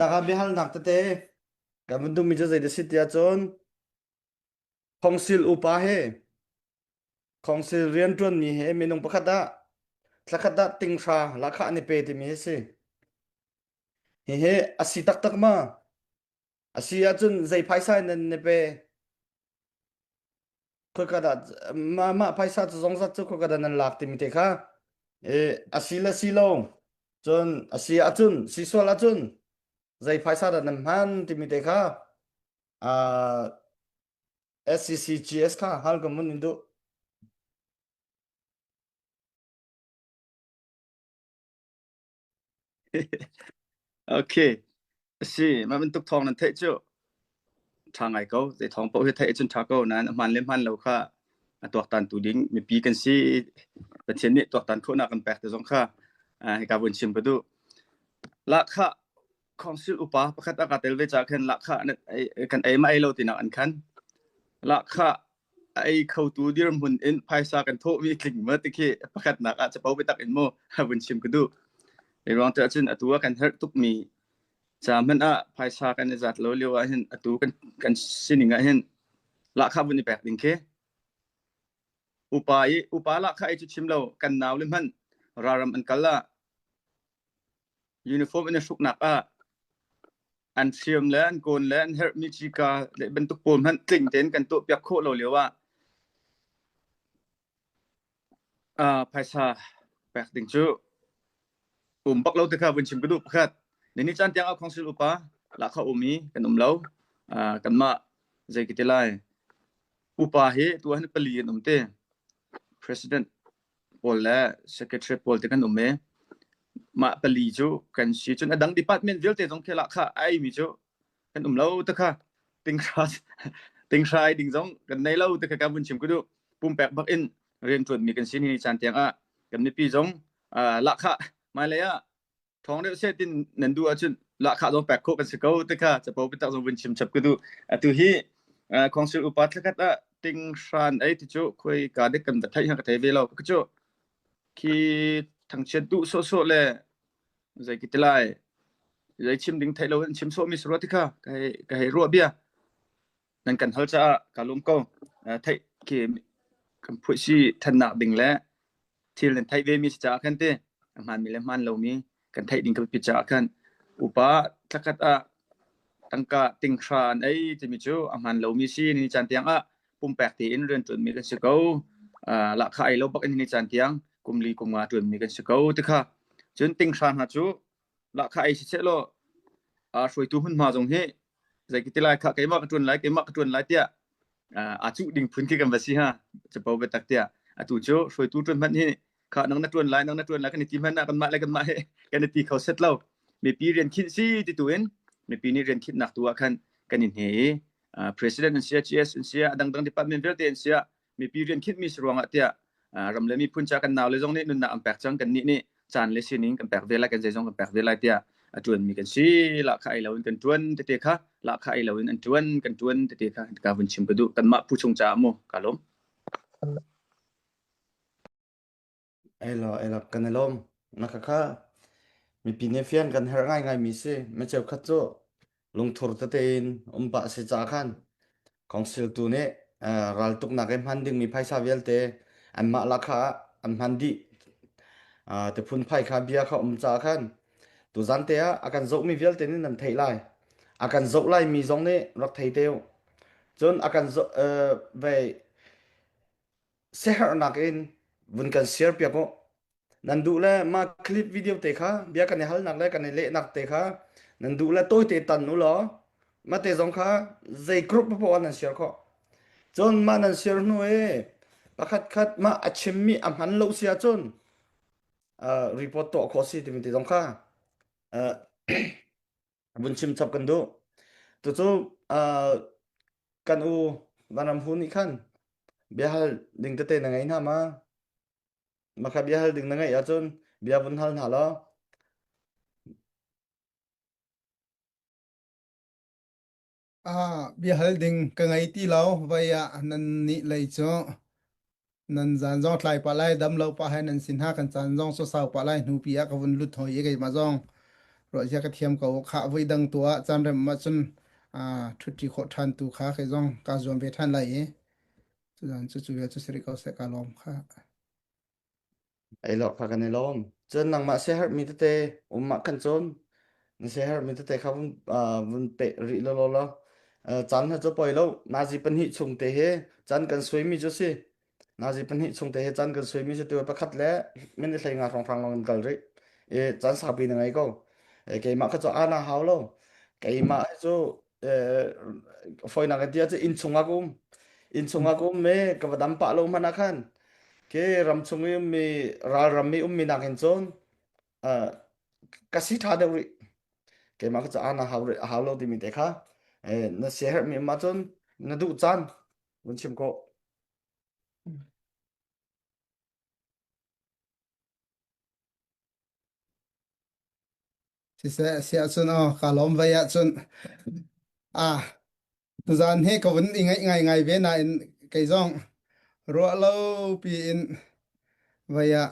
Taka bihal naktate kamundu mi jazai de sitia chon Council upa he Council rian tuan mi he minung pakhata tlakhata tingsa lakha ni pe ti mi se he asi tak tak ma asi achun zai phaisa nan ne pe khokada ma phaisa chu zong sa chu khokada nan lak ti mi te kha asi la silong chon asi achun siswal achun zai phaisa da nan han ti mi te kha SCCGS kha hal gamun indu Okay. Si, ma ben tuk thong nan the chu. Thang ai ko, ze thong po he the chun tha ko nan man lem han lo kha. Tok tan tu ding mi pi kan si ta chen ni tok tan thu na kan pek te song kha. He ka bun chim padu. La kha council upa pakhat ka tel ve cha khan la kha kan ai mai lo ti na an khan. La kha ai khau tu dir mun in phaisa kan tho mi kling ma ti khi pakhat na ka cha pau be tak in mo ha bun chim kadu. Ai rong ta chun atua kan her tuk mi Zaman phaisa kan zat lo lewa hin atu kan sininga hin la kha buni pek ding ke upa la kha chu chim lo kan naw lim han raram an kala uniform in shuk nak an siam le an kon le an her mi chika le bentuk pom han tling ten kan to pyak kho lo lewa phaisa pek ding chu pak lo te kha bun chim ku du pakhat ni chan tiang council upa la kha umi kan lo kan ma zai kitilai upa he tu han pali nomte president pol la secretary pol te kan umme ma pali chu kan si chun adang department vel te jong khela kha ai mi chu kan lo ta kha ting sai ding jong kan nei lo te ka bun chim ku du pum pek bak in ren tun mi kan si ni chan tiang kan ni pi jong la kha mai le thong de se tin nan du achun la kha jong pek ko kan se ko te kha cha po pitak jong bun chim chap ku du tu hi council upa thlakat ting shan ai ti chu khoi ka de kan da thai ha ka thai ve lo ku chu ki thang chen du so le zai kitlai zai chim ding thai lo chim so mi sro ti kha ka hai ro bia nan kan hal cha ka lum ko thai ki kan phu si than na ding le thil nan thai ve mi cha khan te man mi le man lo mi kan thai ding ka pi cha khan upa thlakat tangka tingsan ai ti mi chu aman lo mi si ni chan tiang pum pek ti in ren tun mi kan se ko la kha ai lo bak ni chan tiang kumli kumnga tun mi kan se ko ti kha chun tingsan ha chu la kha ai se lo soi tu hun ma jong he zai ki tilai kha kai ma ka tun lai tia chu ding phun ki kan ba si ha che pau be tak tia tu chu soi tu tun man he kha nang na tun lai kan ti man na kan ma he kan ti khau set lo mi pi rian khin si ti tu in mi pi ni rian khit nak tu khan kanin he president and CHS and sia dang department vel ten sia mi pi rian khit mi srong atia ram le mi phun cha kan naw le jong ni nun na am pek chang kan ni chan le sining kan pek vela kan jong kan pek vela tia atun mi kan si la khai lo kan tuan te kha la khai lo an tuan kan tuan te kha ka bun chim ka du kan ma pu chung cha mo kalom elo kan lom nakaka mi pinefian kan her ngai mi se me cheu khat chu lungthur ta tein umpa se cha khan council tu ne ral tuk na kem handing mi phaisa velte amma la kha am handi te phun phai kha bia kha cha khan tu zante akan zok mi velte ni nam thei lai akan zok lai mi zong ne rak thei teu chon akan ve share nak in bun kan share pya ko nandu la ma clip video te kha bia kan hal nak la kan le nak te kha nandu la toy te tan nu lo ma te jong kha zai group po an share kho chon ma nan share nu pakhat khat ma achim mi am han lo sia chon report to kho si ti mi te jong kha bun chim chap kan do tu chu kan u banam hu ni khan bia hal ding te na ngai na ma kha bia hal ding na ngai ya chon bia bun hal na lo bia hal ding ka ngai ti lo vaya nan ni lai cho nan zan jong tlai pa lai dam lo pa hai nan sin ha kan chan jong so sau pa lai nu pi ka bun lut hoi ge ma jong รอเสียกระเทียมก็ขะไว้ดังตัวจานเรมมาจนทุติโคทันตูขาเคยจงกาจอมเวทันไหลจุดันจุเวจุสิริเขาเสกาลอมค่ะ ai lọ pha kan lom chen nang ma se har mi te ma kan chon ni se har mi te kha vun pe ri lo chan ha cho poi lo na ji pan hi chung te he chan kan soi mi jo se na ji pan hi chung te he chan kan soi mi se tu pa khat le men le sai nga rong phang long kal ri e chan sa pi na ngai ko e ke ma kha cho ana haw lo ke ma cho e foi na ga dia che in chunga kum me ka dam pa lo mana khan ke ram chungi mi ral ram mi mi nakin chon kasi tha de ri ke ma cha ana haw lo ti mi te kha na se her mi ma chon na du chan mun chim ko si se sia chun ka lom vai ya chun tu zan he ka vun ngai ve na in kai zong ro lo pi in vai ya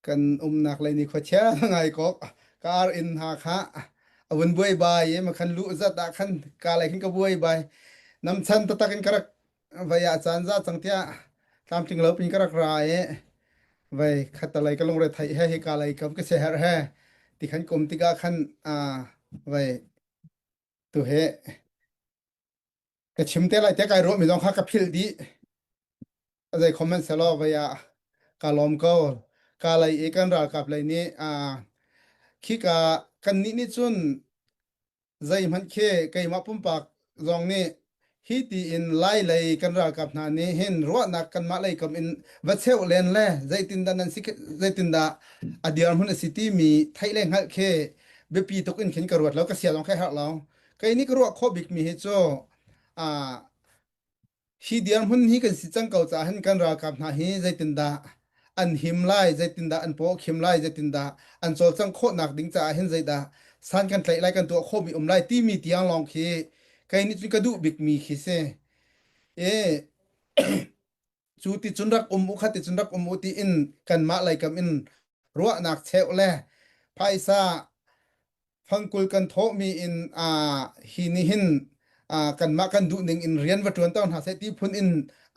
kan nak lai ni kho cha ngai ko kar in ha kha avun buai bai ye ma khan lu za ta khan ka lai khin ka buai bai nam chan ta takin karak vai ya chan za chang tia tam ting lo pin karak ra ye vai khat lai ka long re thai he ka lai kam ke se har he ti khan kom ti ka khan vai tu he ka chim te lai te kai ro mi jong kha ka phil di azai comment se lo vai ya ka lom ko ka lai e kan ra kap lai ni khi ka kan ni chun zai man khe kai ma pum pak zong ni hi ti in lai kan ra kap na ni hen ro na kan ma lai kam in va cheu len le zai tin dan sik zai tin da adiar hun city mi thaileng hal khe be pi tok in khin ka ruat lo ka sia long khe ha lo kai ni ka ro kho bik mi he cho hi diam hun hi kan si chang kau cha han kan ra kap na hi zai tin da an him lai zai tin da an po khim lai zai tin da an chol chang kho nak ding cha hen zai da san kan tlai lai kan to kho mi lai ti mi tiang long khi kai ni ka du bik mi khi se chu ti chun rak u khat ti chun rak u ti in kan ma lai kam in ro nak cheu le phaisa phangkul kan tho mi in hi ni hin kan ma kan du ning in rian wa tuan tawn ha se ti phun in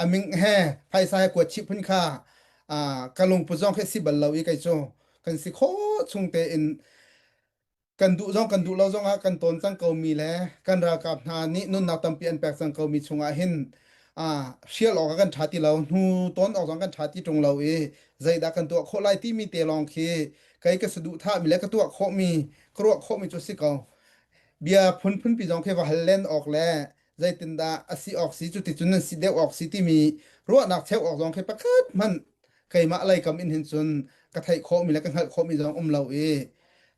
aming he phaisa ko chi phun kha kalung pu jong khe si bal lo i kai cho kan si kho chung te in kan du lo jong kan ton chang ko mi le kan ra kap na ni nun na tam pi an pek chang ko mi chunga hin rial ok kan thati lo hu ton ok jong kan thati tung lo e zai da kan to kho lai ti mi te long khi kai ka sadu tha mi le ka to kho mi kro kho mi chu si ko bia phun pi jong khe wa halen ok le zai tin da asi ok si chu ti chun si de ok si ti mi ro nak cheu ok jong khe pakhat man kai ma lai kam in hin chun ka thai kho mi le ka hal kho mi jong lo e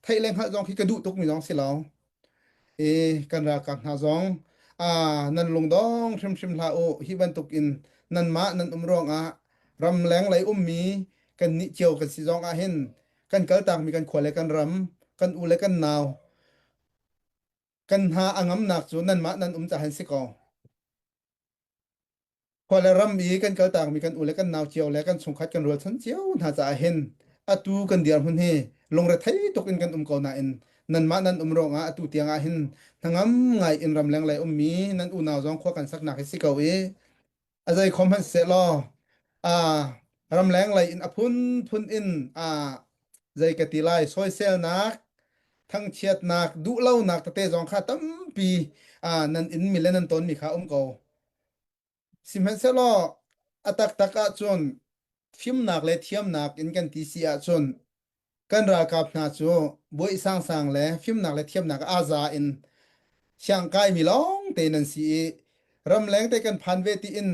thai leng hal jong khi ka du tuk mi jong si lo kan ra ka na jong nan lung dong shim la o hi ban tuk in nan ma nan rong ram leng lai mi kan ni chiao kan si jong hen kan kal tak mi kan khole kan ram kan u le kan naw kan ha angam nak chu nan ma nan cha han si ko khole ram mi kan kal tak mi kan u le kan naw chiao le kan sung khat kan rol chan chiao na cha hen atu kan diar hun he long re thai tok in kan ko na in nan ma nan rong atu tiang hin thangam ngai in ram leng lai mi nan u naw jong kho kan sak nak si ko azai comment se lo ram leng lai in phun in zai ka ti lai soi sel nak thang chiat nak du lau nak te jong kha tam pi nan in mi le nan ton mi kha ko simen se lo atak taka chon phim nak le thiam nak in kan ti si chon kan ra kap na chu boi sang le phim nak le thiam nak za in siang kai mi long te nan si ram leng te kan phan ve ti in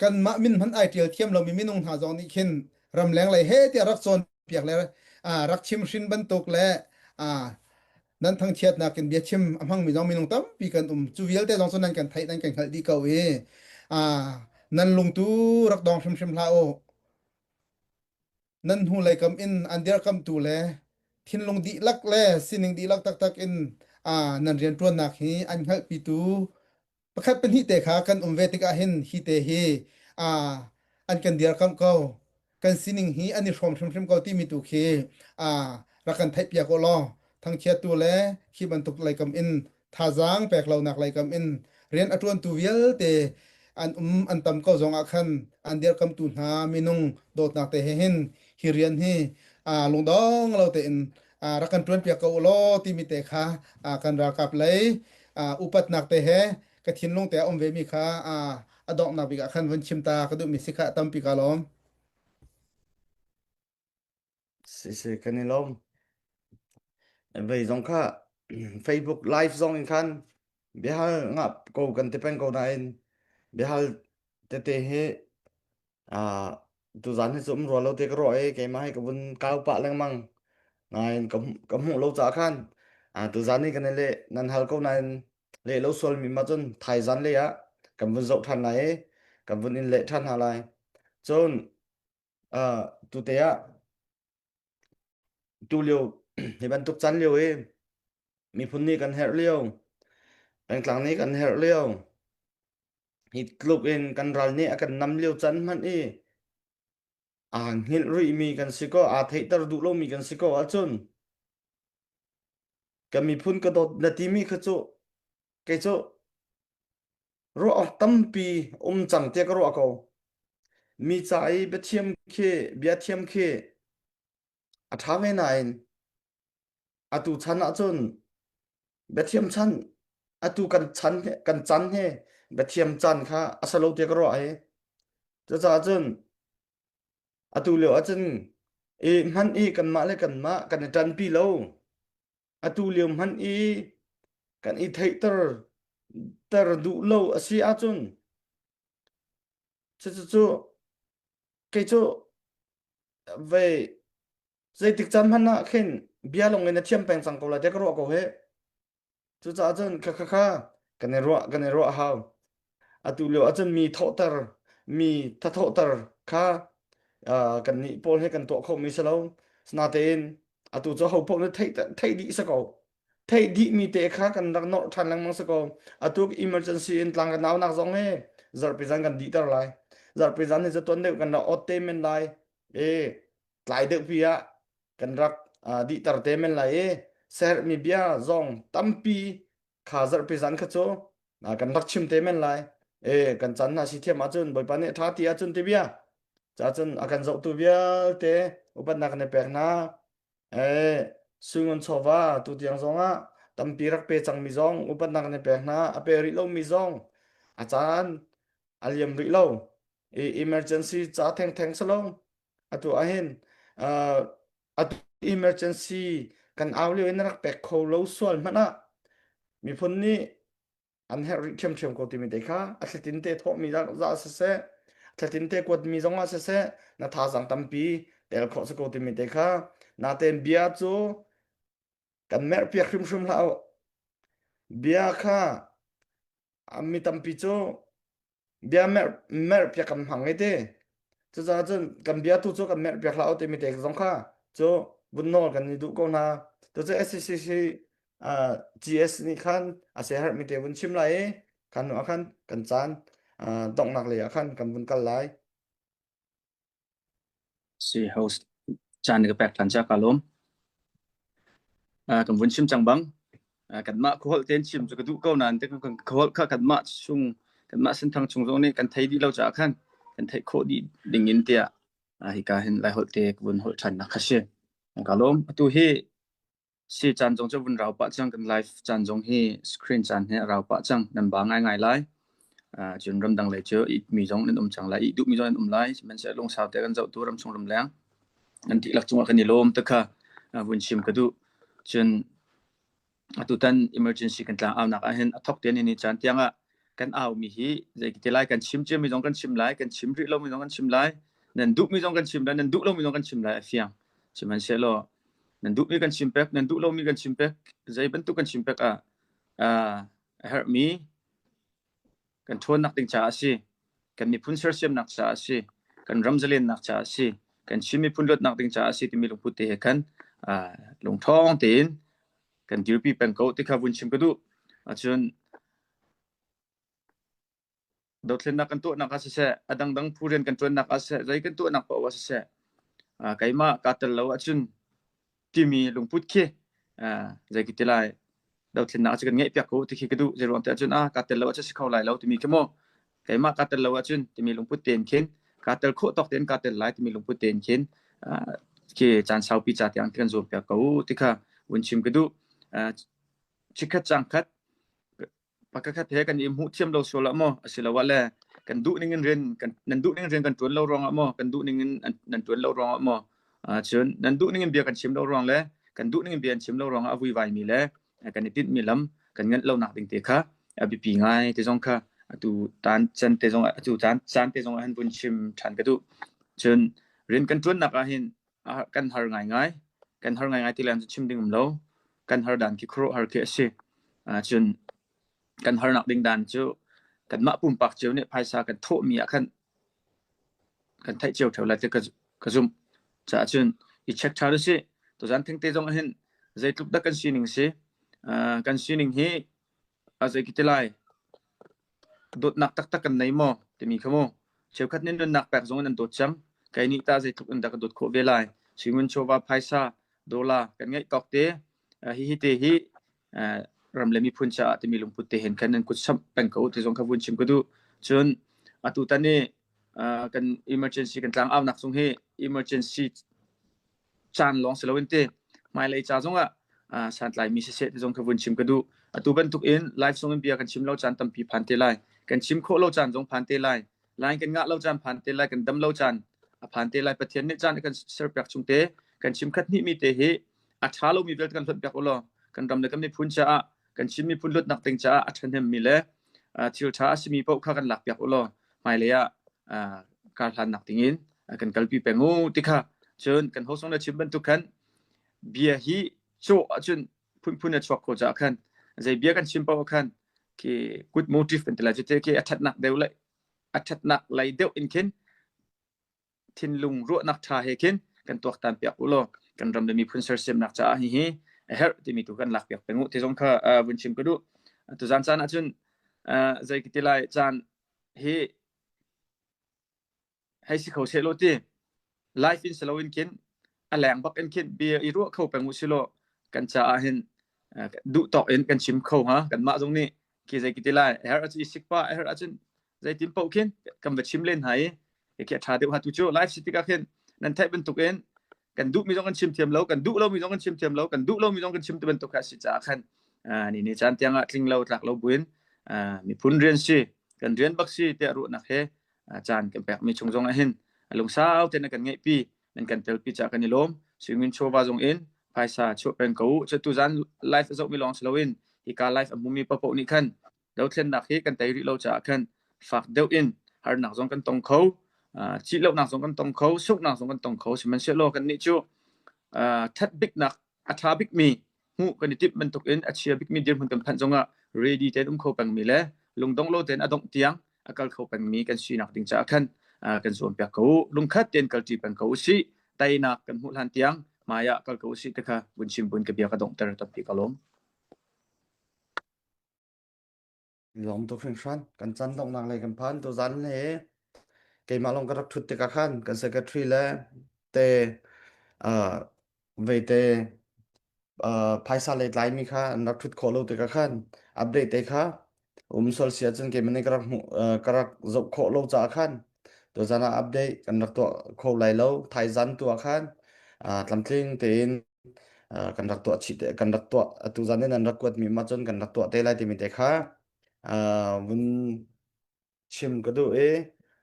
kan ma min man ai tial thiam lo mi minung ha jong ni khin ram leng lai he ti rak chon piak le rak chim shin ban tok le nan thang chiat na ken bia chim amhang mi jong minung tam pi kan chu vial te jong son nan kan thai nan kan khal di ko nan lung tu rak dong shim la o nan hu lai kam in andir kam tu le thin lung di lak le sining di lak tak in nan rian tuan nak hi an khal pi tu pakhat pen hi te kha kan ve tika hin hi te hi an kan dir kam ko kan sining hi ani shom ko ti mi tu khi rakan thai pia ko lo ทั้งเขียตัวแลขีบันทุกไหลกำอินทาจางแปกเหล่านักไหลกำอินเรียนอตวนตูเวียลเตอันอันตำก็จงอาคันอันเดียร์กำตุนหามินุงโดดนักเตเห็นฮิเรียนฮีลงดองเราเตนรักกันตวนเปียกเอาโลติมิเตคะกันรักกับเลยอุปัตนักเตเฮกะทินลงแต่อมเวมีคะอดอกนักบิกคันวันชิมตากระดุมิสิกะตัมปิกาลอมสิกันนี่ลมไปจงค่ะ Facebook live จงอีกคันเบียหงับกูกันที่เป็นกูนายเบียเตเฮtu zan he zum ro lo te ro e ke mai ka bun kau pa lang mang nai kam hu lo cha khan tu zan ni kan le nan hal ko nan le lo sol mi ma chun thai zan le ya kam bun zau than lai kam bun in le than ha lai chon tu te ya tu liu he ban tuk chan liu e mi phun ni kan her liu bang tlang ni kan her liu hit club in kan ral ni akan nam liu chan man e ngil rui mi kan siko thei tar du lo mi kan siko achun kami phun ka dot na ti mi kha chu ke chu ro tampi chang te ka ro ko mi chai be thiam khe bia thiam khe tha me nain atu chan achun be thiam chan atu kan chan he be thiam chan kha asalo te ka ro ai cha achun atu le achun man kan ma le kan ma kan tan pi lo atu le man kan thei tar du lo asi achun chu ke chu ve zai tik chan han na khen bia long in thiam peng sang ko la te ka ro ko he chu cha achun kha kan ro ha atu le achun mi thotar mi tha thotar kha kan ni pol he kan to kho mi salo sna ten atu cho ho pok ne thei di sa ko thei di mi te kha kan rak no than lang mang sa ko atu emergency in tlang kan naw nak zong he zar pe zan kan di tar lai zar pe zan ne za ton de kan na otte men lai tlai de pia kan rak di tar te men lai ser mi bia zong tampi kha zar pe zan kha cho kan rak chim te men lai kan chan na si thiam achun boi pa ne tha ti achun te bia cha chun akan zau tu bia te upan nak ne pek na sungun chowa tu tiang zonga tampi rak pe chang mi zong upan nak ne pek na ape ri lo mi zong achan aliam ri lo emergency cha theng salong atu ahen atu emergency kan awli in rak pek kho lo sol mana mi phun ni an her chem ko ti mi de kha atletin te tho mi za se atletin te kwat mi zonga se na tha jang tampi tel kho se ko ti mi de kha na ten bia chu kan mer pia khrim la bia kha ami tampi chu bia mer pia kam hang ite chu za chun kan bia tu chu kan mer pia la te mi de zong kha chu bun no kan ni du ko na to chu SCC GS ni khan ase har mi te bun chim lai kan no khan kan chan dong nak le khan kan bun kal lai si host chan ga pek than cha kalom kan bun chim chang bang kan ma khol ten chim chu ka du ko nan te kan khol kha kan ma chung kan ma sin thang chung zo ni kan thei di lo cha khan kan thei kho di ding in tia hi ka hin lai hol te bun hol than na kha she kalom tu hi si chan jong chu bun rau pa chang kan live chan jong hi screen chan he rau pa chang nan ba ngai lai chun ram dang le chu i mi jong nen chang lai i du mi jong nen lai man se long sao te kan zau tu ram chung ram lang an ti lak chung kan ni lom ta kha bun chim ka du chun atu tan emergency kan tlang aw nak a hen athok te ni chan tianga kan aw mi hi je ki te lai kan chim che mi jong kan chim lai kan chim ri lo mi jong kan chim lai nan du mi jong kan chim lai nan du lo mi jong kan chim lai fiang chiman se lo nan du mi kan chim pek nan du lo mi kan chim pek zai ban tu kan chim pek help me kan thon nak ding cha si kan mi phun ser sem nak cha si kan ramzalin nak cha si kan chimi phun lot nak ding cha si ti mi lung put te kan lung thong tin kan dirpi pen ko ti kha bun chim ka du achun dotlen nak kan tu nak ase adang dang puren kan tuan nak ase zai kan tu nak pa wa se kaima ka tel lo achun ti mi lung put ke zai kitilai dau thin na achun ngai pyak ko tikhi kadu zeron ta achun katel lo achun sikhau lai lo timi kemo kaima katel lo achun timi lungput ten khin katel kho tok ten katel lai timi lungput ten khin ke chan sau pi cha tyang kan zo pyak ko tikha bunchim kadu chikhat changkhat pakakhat he kan im hu thiam lo so la mo asila wala kan du ningen ren kan nan du ningen ren kan tuan lo rong mo kan du ningen nan tuan lo rong mo chun nan du ningen bia kan chim lo rong le kan du ningen bian chim lo rong avui vai mi le kan tit mi lam kan ngan lo nak ding te kha abi pi ngai te jong kha tu tan chen te jong tu chan te jong han bun chim than ka du chun ren kan tuan nak a hin kan har ngai ti lam chim ding lo kan har dan ki khro har ke se chun kan har nak ding dan chu kan ma pum pak chu ne phaisa kan tho mi a kan thai cheu theu la te ka zum cha chun I check tha se to jan thing te jong hin zai tluk da kan sining se kan sining hi a zai kitilai dot nak tak kan nei mo te mi khamo cheu khat nin nak pak jong nan dot cham kai ni ta zai tluk an da ka dot kho ve lai singun chowa phaisa dola kan ngai kok te hi te hi ram le mi phun cha te mi lungput te hen kan nan kut sam pang ko te jong kha bun chim ko du chun atu ta ni kan emergency kan tlang aw nak sung he emergency chan long selawin te mai lai cha jong san lai mi se te jong kha bun chim ko du atu ban tuk in live song in bia kan chim lo chan tam pi phan te lai kan chim kho lo chan jong phan te lai line kan nga lo chan phan te lai kan dam lo chan phan te lai pathian ne chan kan ser pyak chung te kan chim khat ni mi te he tha lo mi vel kan thot pyak lo kan ram le kan ni phun cha kan chim mi phun lut nak teng cha athan hem mi le thil tha asimi pau kha kan lak pyak lo mai le kal han nak tingin kan kalpi pengu tikha chun kan hosong na chim ban tu kan bia hi cho achun phun na chok ko cha khan zai bia kan chim pau khan ki good motive kan tela jete ki athat nak lai deu in kin thin lung ro nak tha he kin kan tuak tan pyak lo kan ram le mi phun ser sem nak cha hi her ti mi tu kan lak pyak pengu ti jong kha bun chim ko du tu jan chan achun zai kitilai chan hi hai si khau se lo ti life in salawin kin alang bak en kin bia I ru khau pengu silo kan cha hin du tok en kan chim khau ha kan ma jong ni ki zai kitilai her achi sikpa her achun zai tim pau kin kan va chim len hai ke tha deu ha tu chu life city ka kin nan thai ben tuk en kan du mi jong kan chim thiam lo kan du lo mi jong kan chim thiam lo kan du lo mi jong kan chim te ben tuk kha si cha khan ni chan tiang tling lo tlak lo buin mi phun rian si kan rian bak si te ru nak he chan kan pek mi chung jong a hin lung sao te na kan ngai pi nan kan tel pi cha kan ni lom swingin chowa jong in phaisa cho pen ko che tu jan life zo mi long slowin hi ka life amumi pa po ni khan dau thlen nak hi kan tai ri lo cha khan fak deu in har nak jong kan tong kho chi lo nak jong kan tong kho suk nak jong kan tong kho siman se lo kan ni chu that big nak atha big mi hu kan ni tip man tok in achia big mi dir hun kan phan jonga ready te kho pang mi le lung dong lo ten adong tiang akal kho pang mi kan si nak ding cha khan kan zon pyak ko lung khat ten kal ti pang ko si tai nak kan hu lan tiang maya kal ko si te kha bun chim bun ka bia ka dong ter ta pi kalom lom to khring san kan chan dong nang lai kan phan to jan le ke ma long ka rak thut te ka khan kan secretary le te ve te phaisa le lai mi kha nak thut kholo te ka khan update te kha sol sia chen ke mane karak zop kho lo cha khan to jana update kan rak to kho lai lo thai jan tu khan tlamtling te in kan rak to chi te kan rak to tu jan ne nan rak kwat mi ma chon kan rak to te lai ti mi te kha bun chim ka du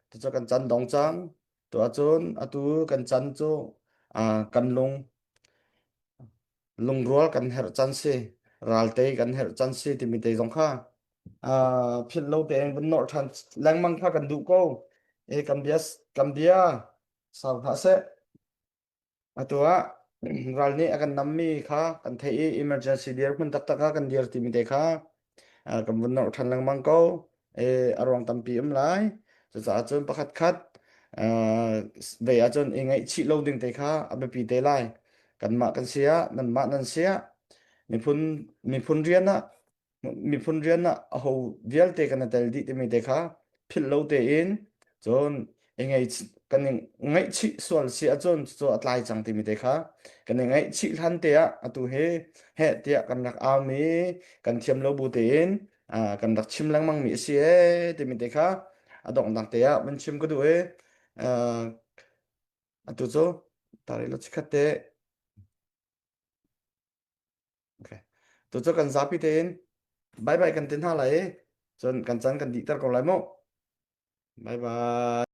to cha kan chan dong chang to achon atu kan chan chu kan lung rual kan her chan se ralte kan her chan se ti mi te jong kha phil lo te bun nor than lang mang kha kan du ko kam dia saw tha se atua ral ni akan nammi kha kan thei emergency dir mun tak taka kan dir ti mi te kha kan bun nor than lang mang ko arong tampi lai cha chon pakhat khat ve a chon ingai chi lo ding te kha abe pi te lai kan ma kan sia nan ma nan sia mi phun rian na a ho vial te kan tel di te mi te kha phil lo te in chon ingai kan ngai chi swal si achon cho atlai chang ti mi te kha kan ngai chi than te a atu he te kan rak a mi kan thiam lo bu te in kan rak chim lang mang mi si e ti mi te kha adong dang te a ban chim ko du e atu cho tari lo chikhat te okay tu cho kan zapi te in bye bye kan tin ha lai chon kan chan kan di tar ko lai mo bye bye